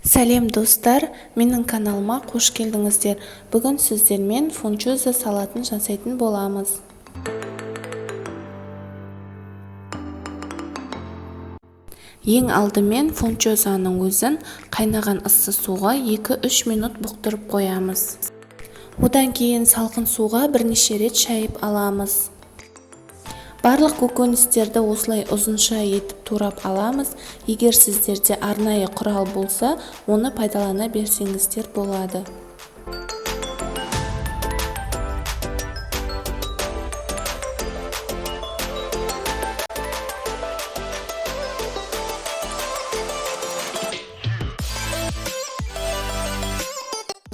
Сәлем достар, менің каналыма қош келдіңіздер. Бүгін сіздермен фунчоза салатын жасайтын боламыз. Ең алдымен фунчозаның өзін қайнаған ыссы суға 2-3 минут бұқтырып қоямыз. Одан кейін салқын суға бірнеше рет шайып аламыз. Барлық көкөністерді осылай ұзынша етіп турап аламыз. Егер сіздерде арнайы құрал болса, оны пайдалана берсеңіздер болады.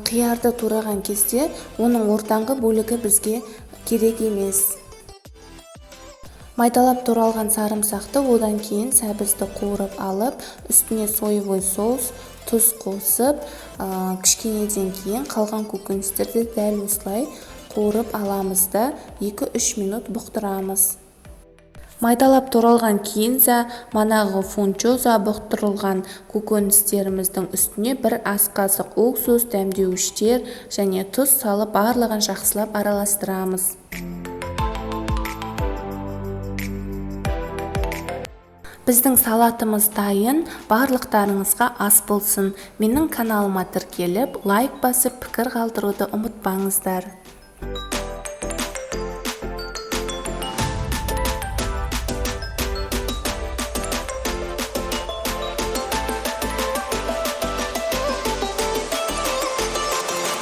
Қиярды тураған кезде оның ортаңғы бөлігі бізге керек емес. Майдалап туралған сарымсақты одан кейін сәбізді қуырып алып, үстіне соевой соус, тұз қосып, кішкенеден кейін қалған көкөністерді дәл осылай қуырып аламыз да 2-3 минут бұқтырамыз. Майдалап туралған кейін манағы фунчоза бұқтырылған көкөністеріміздің үстіне бір ас қасық уксус, дәмдеуіштер және тұз салып барлығын жақсылап араластырамыз. Біздің салатымыз дайын, барлықтарыңызға ас болсын. Менің каналыма тіркеліп, лайк басып, пікір қалдыруды ұмытпаңыздар.